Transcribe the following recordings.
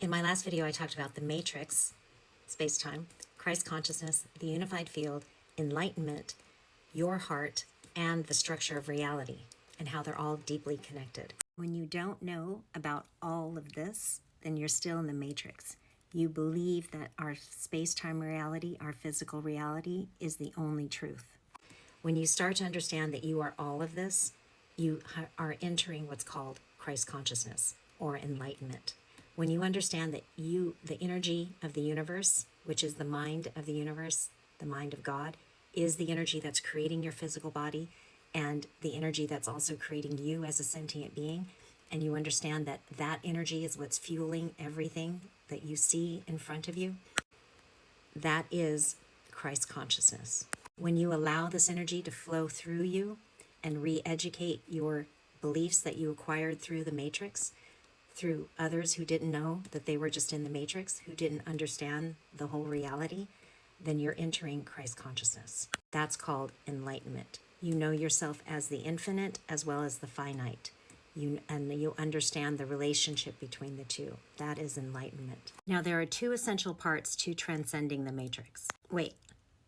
In my last video, I talked about the matrix, space-time, Christ consciousness, the unified field, enlightenment, your heart, and the structure of reality, and how they're all deeply connected. When you don't know about all of this, then you're still in the matrix. You believe that our space-time reality, our physical reality, is the only truth. When you start to understand that you are all of this, you are entering what's called Christ consciousness or enlightenment. When you understand that the energy of the universe, which is the mind of the universe, the mind of God, is the energy that's creating your physical body and the energy that's also creating you as a sentient being, and you understand that that energy is what's fueling everything that you see in front of you, that is Christ consciousness. When you allow this energy to flow through you and re-educate your beliefs that you acquired through the matrix, through others who didn't know that they were just in the matrix, who didn't understand the whole reality, then you're entering Christ consciousness. That's called enlightenment. You know yourself as the infinite as well as the finite. You understand the relationship between the two. That is enlightenment. Now, there are two essential parts to transcending the matrix. Wait,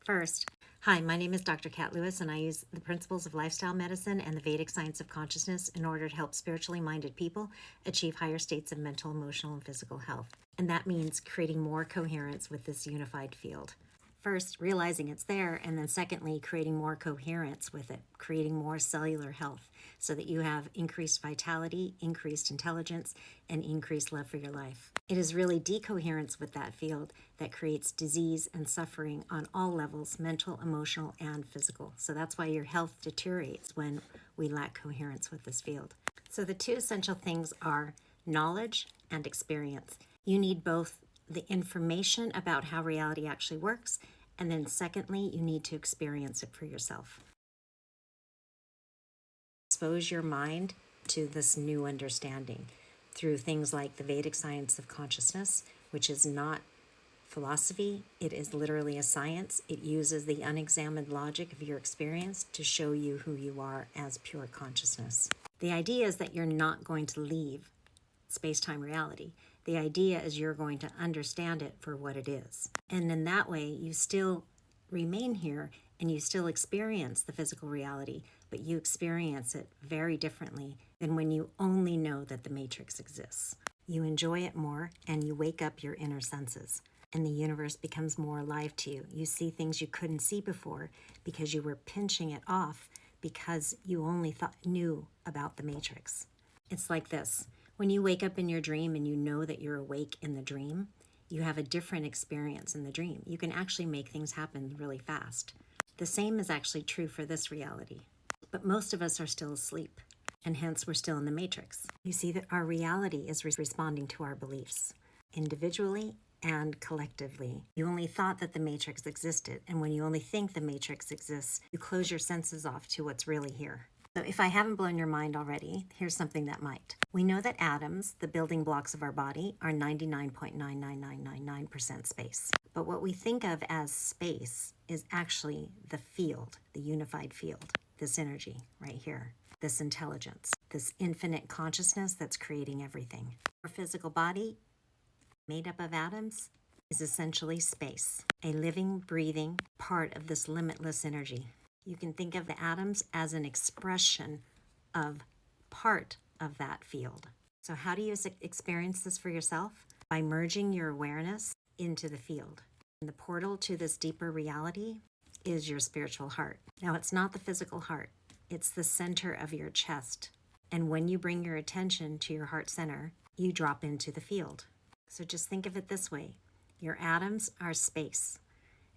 first, hi, my name is Dr. Kat Lewis, and I use the principles of lifestyle medicine and the Vedic science of consciousness in order to help spiritually minded people achieve higher states of mental, emotional, and physical health. And that means creating more coherence with this unified field. First, realizing it's there, and then secondly, creating more coherence with it, creating more cellular health so that you have increased vitality, increased intelligence, and increased love for your life. It is really decoherence with that field that creates disease and suffering on all levels, mental, emotional, and physical. So that's why your health deteriorates when we lack coherence with this field. So the two essential things are knowledge and experience. You need both the information about how reality actually works, and then secondly, you need to experience it for yourself. Expose your mind to this new understanding through things like the Vedic science of consciousness, which is not philosophy, it is literally a science. It uses the unexamined logic of your experience to show you who you are as pure consciousness. The idea is that you're not going to leave space-time reality. The idea is you're going to understand it for what it is. And in that way, you still remain here and you still experience the physical reality, but you experience it very differently than when you only know that the matrix exists. You enjoy it more and you wake up your inner senses, and the universe becomes more alive to you. You see things you couldn't see before because you were pinching it off because you only knew about the matrix. It's like this. When you wake up in your dream and you know that you're awake in the dream, you have a different experience in the dream. You can actually make things happen really fast. The same is actually true for this reality. But most of us are still asleep, and hence we're still in the matrix. You see that our reality is responding to our beliefs, individually and collectively. You only thought that the matrix existed, and when you only think the matrix exists, you close your senses off to what's really here. So if I haven't blown your mind already, here's something that might. We know that atoms, the building blocks of our body, are 99.99999% space. But what we think of as space is actually the field, the unified field, this energy right here, this intelligence, this infinite consciousness that's creating everything. Our physical body, made up of atoms, is essentially space, a living, breathing part of this limitless energy. You can think of the atoms as an expression of part of that field. So how do you experience this for yourself? By merging your awareness into the field. And the portal to this deeper reality is your spiritual heart. Now, it's not the physical heart. It's the center of your chest. And when you bring your attention to your heart center, you drop into the field. So just think of it this way. Your atoms are space.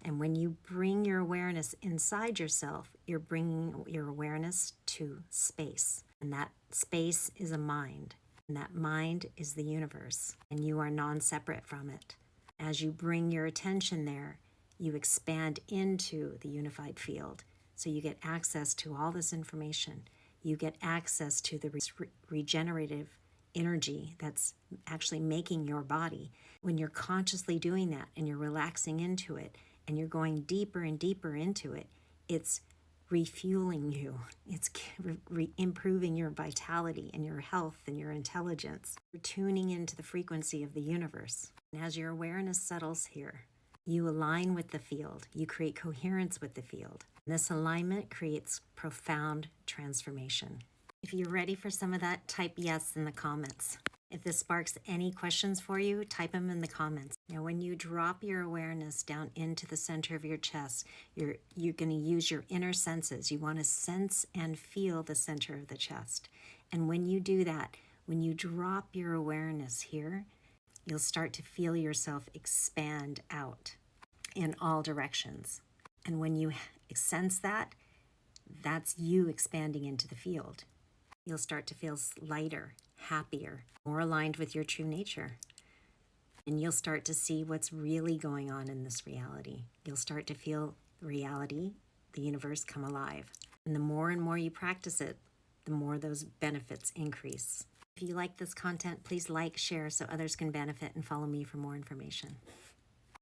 And when you bring your awareness inside yourself, you're bringing your awareness to space. And that space is a mind. And that mind is the universe. And you are non-separate from it. As you bring your attention there, you expand into the unified field. So you get access to all this information. You get access to the regenerative energy that's actually making your body. When you're consciously doing that and you're relaxing into it, and you're going deeper and deeper into it, it's refueling you. It's improving your vitality and your health and your intelligence. You're tuning into the frequency of the universe. And as your awareness settles here, you align with the field. You create coherence with the field. This alignment creates profound transformation. If you're ready for some of that, type yes in the comments. If this sparks any questions for you, type them in the comments. Now, when you drop your awareness down into the center of your chest, you're going to use your inner senses. You want to sense and feel the center of the chest. And when you do that, when you drop your awareness here, you'll start to feel yourself expand out in all directions. And when you sense that, that's you expanding into the field. You'll start to feel lighter, happier, more aligned with your true nature. And you'll start to see what's really going on in this reality. You'll start to feel reality, the universe, come alive. And the more and more you practice it, the more those benefits increase. If you like this content, please like, share so others can benefit, and follow me for more information.